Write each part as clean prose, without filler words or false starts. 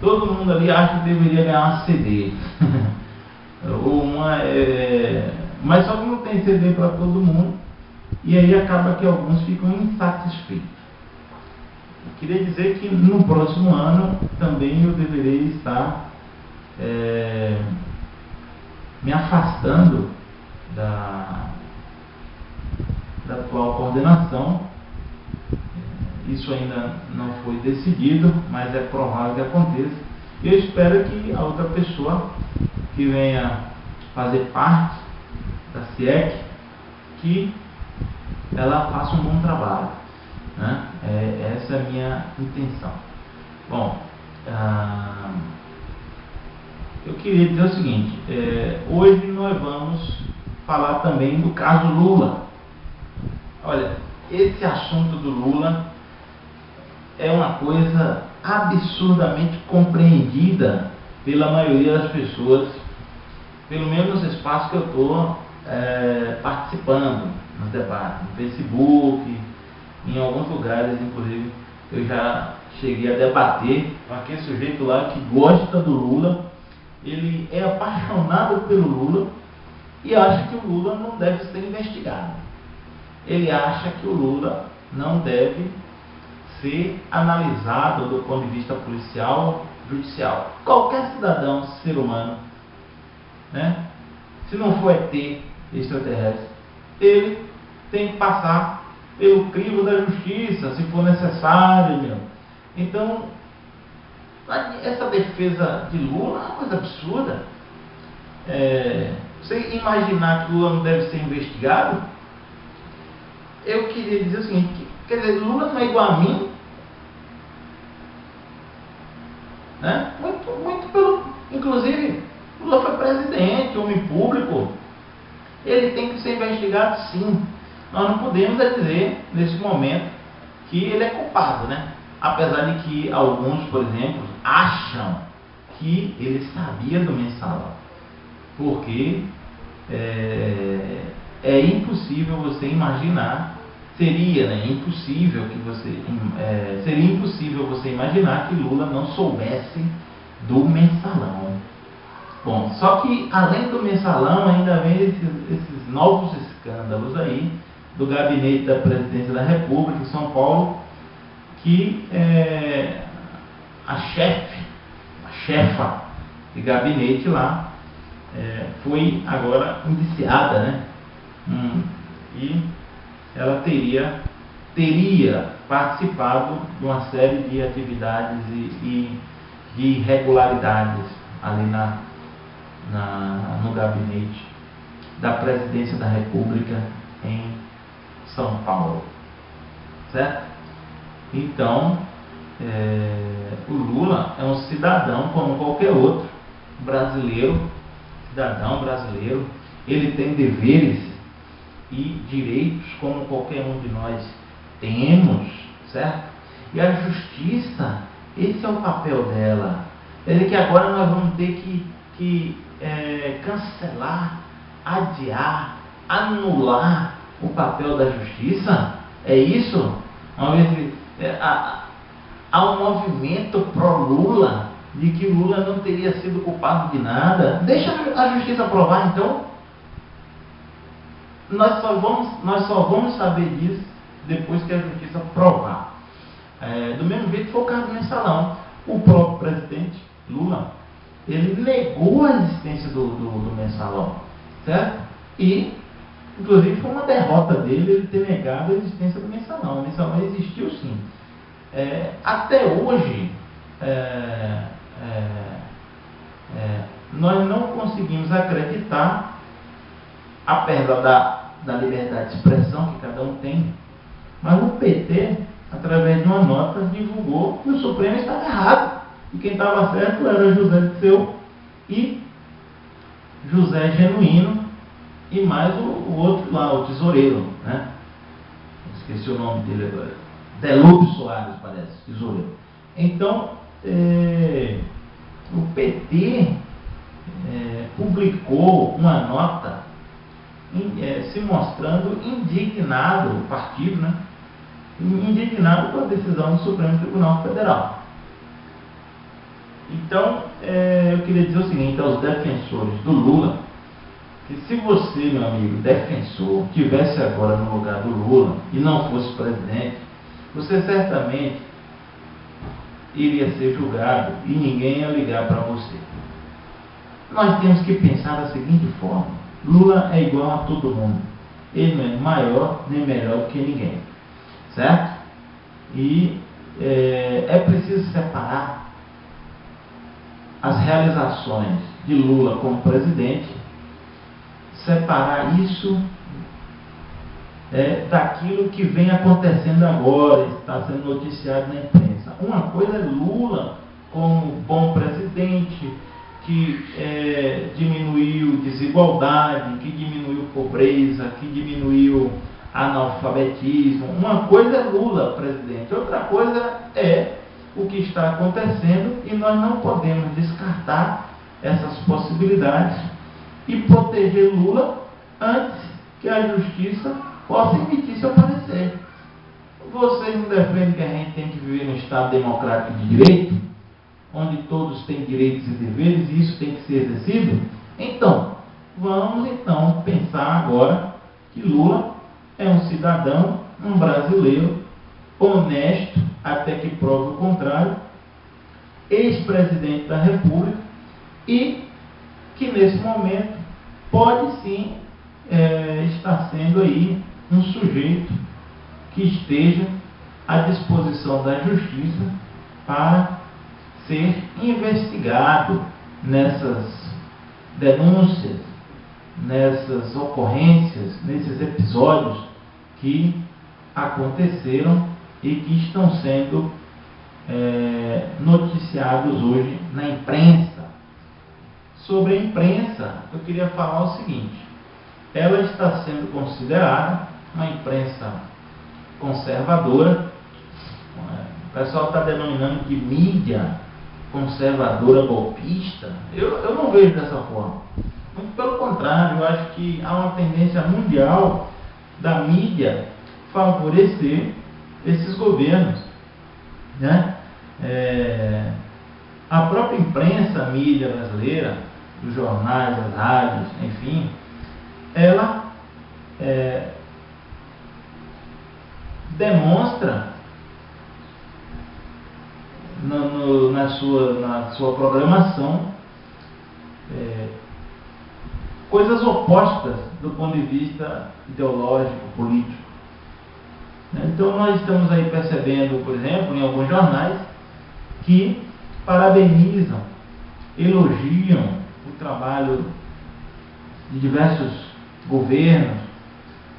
todo mundo ali acha que deveria ganhar uma CD. Ou mas só que não tem CD para todo mundo, e aí acaba que alguns ficam insatisfeitos. Eu queria dizer que no próximo ano também eu deverei estar me afastando da atual coordenação. Isso ainda não foi decidido, mas é provável que aconteça. Eu espero que a outra pessoa que venha fazer parte da CIEC, que ela faça um bom trabalho, né? Essa é a minha intenção. Bom, eu queria dizer o seguinte, hoje nós vamos falar também do caso Lula. Olha, esse assunto do Lula é uma coisa absurdamente compreendida pela maioria das pessoas, pelo menos nos espaços que eu estou participando, nos debates, no Facebook, em alguns lugares, inclusive, eu já cheguei a debater com aquele sujeito lá que gosta do Lula, ele é apaixonado pelo Lula e acha que o Lula não deve ser investigado. Ele acha que o Lula não deve ser analisado do ponto de vista policial, judicial. Qualquer cidadão, ser humano, né? Se não for ET, extraterrestre, ele tem que passar pelo crivo da justiça, se for necessário, meu. Então, essa defesa de Lula é uma coisa absurda. Você imaginar que Lula não deve ser investigado, eu queria dizer o seguinte, quer dizer, Lula não é igual a mim, né? Muito pelo... Inclusive, Lula foi presidente, homem público, ele tem que ser investigado sim. Nós não podemos dizer, nesse momento, que ele é culpado, né? Apesar de que alguns, por exemplo, acham que ele sabia do mensalão, porque é impossível você imaginar, seria impossível você imaginar que Lula não soubesse do mensalão. Bom, só que além do mensalão ainda vem esses novos escândalos aí do gabinete da presidência da República em São Paulo, que a chefa de gabinete lá foi agora indiciada, né? E ela teria participado de uma série de atividades e de irregularidades ali no gabinete da presidência da República em São Paulo, certo? Então, o Lula é um cidadão como qualquer outro cidadão brasileiro, ele tem deveres e direitos como qualquer um de nós temos, certo? E a justiça, esse é o papel dela. Quer dizer que agora nós vamos ter que cancelar, adiar, anular o papel da justiça? É isso? Há um movimento pró-Lula de que Lula não teria sido culpado de nada. Deixa a justiça provar, então. Nós só vamos saber disso depois que a justiça provar. Do mesmo jeito foi o caso do mensalão. O próprio presidente Lula, ele negou a existência do mensalão, certo? E, inclusive, foi uma derrota dele ele ter negado a existência do mensalão. O mensalão existiu sim. Até hoje, nós não conseguimos acreditar, apesar da liberdade de expressão que cada um tem, mas o PT, através de uma nota, divulgou que o Supremo estava errado. E quem estava certo era José Dirceu e José Genuíno e mais o outro lá, o tesoureiro, né? Esqueci o nome dele agora. Delúbio Soares, parece, tesoureiro. Então, o PT publicou uma nota se mostrando indignado, o partido, né? Indignado com a decisão do Supremo Tribunal Federal. E Então, eu queria dizer o seguinte aos defensores do Lula, que se você, meu amigo, defensor, estivesse agora no lugar do Lula e não fosse presidente, você certamente iria ser julgado e ninguém ia ligar para você. Nós temos que pensar da seguinte forma: Lula é igual a todo mundo. Ele não é maior nem melhor do que ninguém, certo? E é preciso separar as realizações de Lula como presidente, separar isso daquilo que vem acontecendo agora, está sendo noticiado na imprensa. Uma coisa é Lula como bom presidente, que diminuiu desigualdade, que diminuiu pobreza, que diminuiu analfabetismo. Uma coisa é Lula presidente, outra coisa é o que está acontecendo, e nós não podemos descartar essas possibilidades e proteger Lula antes que a justiça possa emitir seu parecer. Vocês não defendem que a gente tem que viver num Estado democrático de direito, onde todos têm direitos e deveres e isso tem que ser exercido? Então, vamos pensar agora que Lula é um cidadão, um brasileiro, honesto, até que prove o contrário, ex-presidente da República, e que nesse momento pode sim estar sendo aí um sujeito que esteja à disposição da justiça para ser investigado nessas denúncias, nessas ocorrências, nesses episódios que aconteceram e que estão sendo noticiados hoje na imprensa. Sobre a imprensa, eu queria falar o seguinte: ela está sendo considerada uma imprensa conservadora. O pessoal está denominando de mídia conservadora golpista. Eu não vejo dessa forma. Muito pelo contrário, eu acho que há uma tendência mundial da mídia favorecer esses governos, né? A própria imprensa, a mídia brasileira, os jornais, as rádios, enfim, ela demonstra na sua programação coisas opostas do ponto de vista ideológico, político. Então nós estamos aí percebendo, por exemplo, em alguns jornais, que parabenizam, elogiam o trabalho de diversos governos,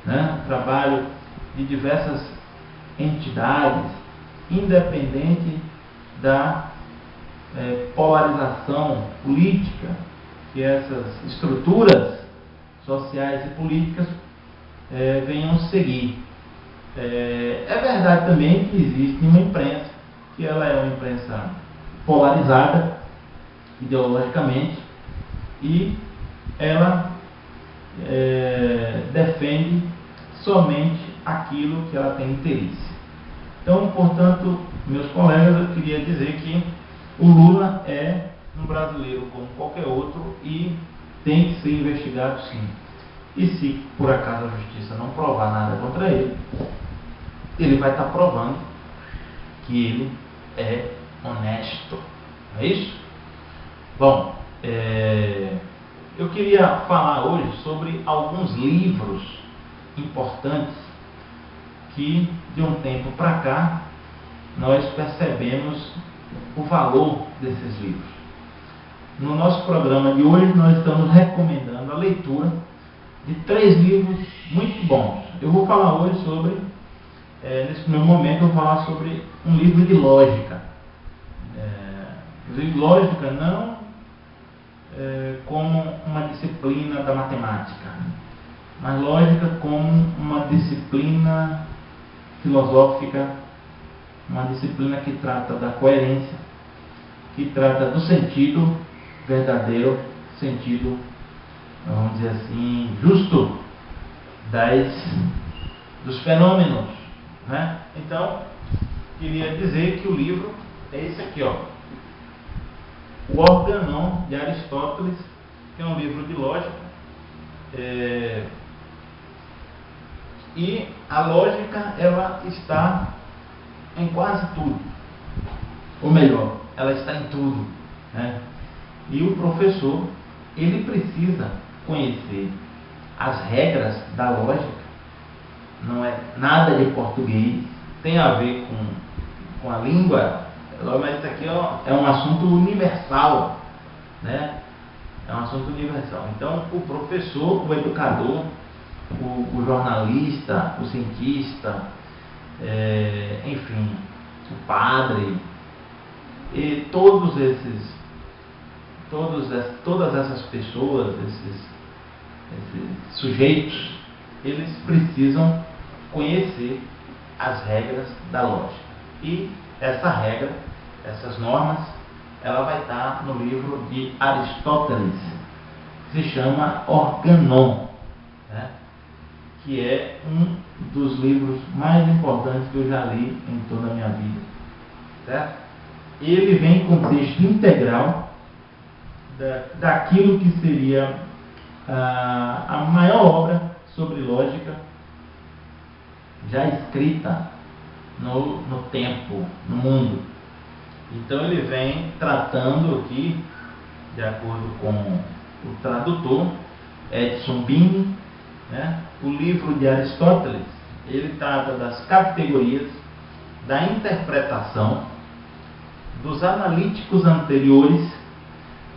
né? O trabalho de diversas entidades, independente da polarização política que essas estruturas sociais e políticas venham seguir. É verdade também que existe uma imprensa, que ela é uma imprensa polarizada ideologicamente, e ela defende somente aquilo que ela tem interesse. Então, portanto, meus colegas, eu queria dizer que o Lula é um brasileiro como qualquer outro e tem que ser investigado, sim. E se por acaso a justiça não provar nada contra ele, ele vai estar provando que ele é honesto. Não é isso? Bom, eu queria falar hoje sobre alguns livros importantes que, de um tempo para cá, nós percebemos o valor desses livros. No nosso programa de hoje, nós estamos recomendando a leitura de 3 livros muito bons. Eu vou falar hoje sobre, nesse primeiro momento, eu vou falar sobre um livro de lógica. De lógica não como uma disciplina da matemática, mas lógica como uma disciplina filosófica, uma disciplina que trata da coerência, que trata do sentido verdadeiro, sentido, vamos dizer assim, justo dos fenômenos, né? Então, queria dizer que o livro é esse aqui, ó. o Organon de Aristóteles, que é um livro de lógica. E a lógica, ela está em quase tudo, ou melhor, ela está em tudo, né? E o professor, ele precisa conhecer as regras da lógica. Não é nada de português, tem a ver com a língua, mas isso aqui é um assunto universal, né? É um assunto universal. Então, o professor, o educador, o jornalista, o cientista, enfim, o padre, e todas essas pessoas, esses sujeitos, eles precisam conhecer as regras da lógica. E essa regra, essas normas, ela vai estar no livro de Aristóteles, que se chama Organon, né? Que é um dos livros mais importantes que eu já li em toda a minha vida, certo? Ele vem com texto integral daquilo que seria a maior obra sobre lógica já escrita no tempo, no mundo. Então ele vem tratando aqui, de acordo com o tradutor Edson Bini, né, o livro de Aristóteles, ele trata das categorias, da interpretação, dos analíticos anteriores,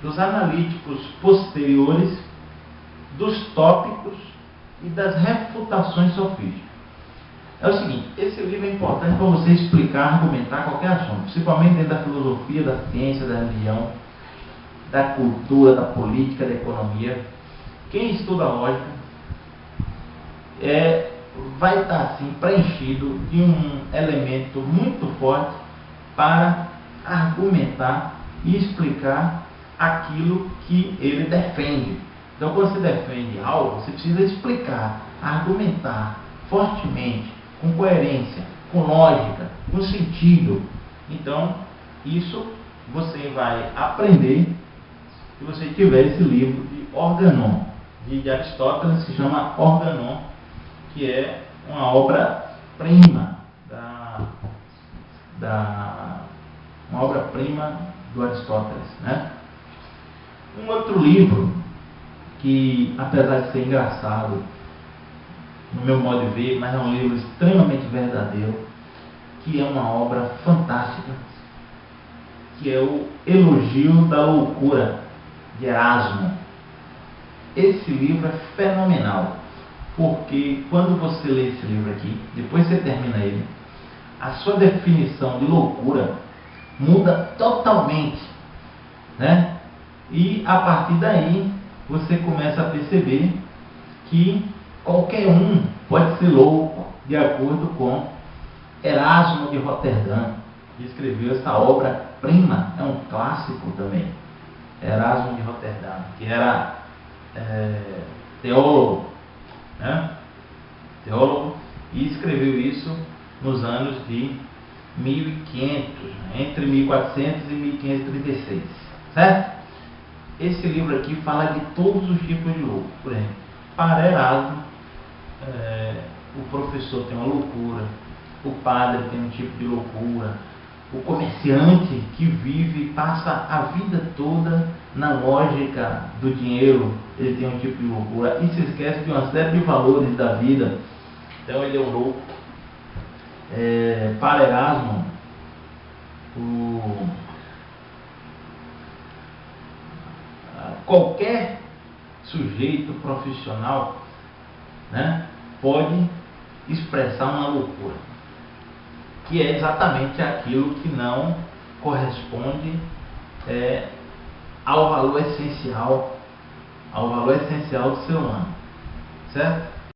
dos analíticos posteriores, dos tópicos e das refutações sofísticas. É o seguinte, esse livro é importante para você explicar, argumentar qualquer assunto, principalmente dentro da filosofia, da ciência, da religião, da cultura, da política, da economia. Quem estuda lógica vai estar assim preenchido de um elemento muito forte para argumentar e explicar aquilo que ele defende. Então, quando você defende algo, você precisa explicar, argumentar fortemente, com coerência, com lógica, com sentido. Então, isso você vai aprender se você tiver esse livro de Organon, de Aristóteles, que se chama Organon, que é uma obra-prima uma obra-prima do Aristóteles, né? Um outro livro que, apesar de ser engraçado no meu modo de ver, mas é um livro extremamente verdadeiro, que é uma obra fantástica, que é o Elogio da Loucura, de Erasmo. Esse livro é fenomenal, porque quando você lê esse livro aqui, depois você termina ele, a sua definição de loucura muda totalmente, né? E a partir daí você começa a perceber que qualquer um pode ser louco, de acordo com Erasmo de Roterdã, que escreveu essa obra-prima, é um clássico também, Erasmo de Roterdã, que era teólogo, né? Teólogo, e escreveu isso nos anos de 1500, entre 1400 e 1536, certo? Esse livro aqui fala de todos os tipos de louco. Por exemplo, para Erasmo, o professor tem uma loucura, o padre tem um tipo de loucura, o comerciante que vive, passa a vida toda na lógica do dinheiro, ele tem um tipo de loucura e se esquece de uma série de valores da vida. Então ele é um louco. Para Erasmo, qualquer sujeito profissional, né, pode expressar uma loucura, que é exatamente aquilo que não corresponde ao valor essencial do ser humano, certo?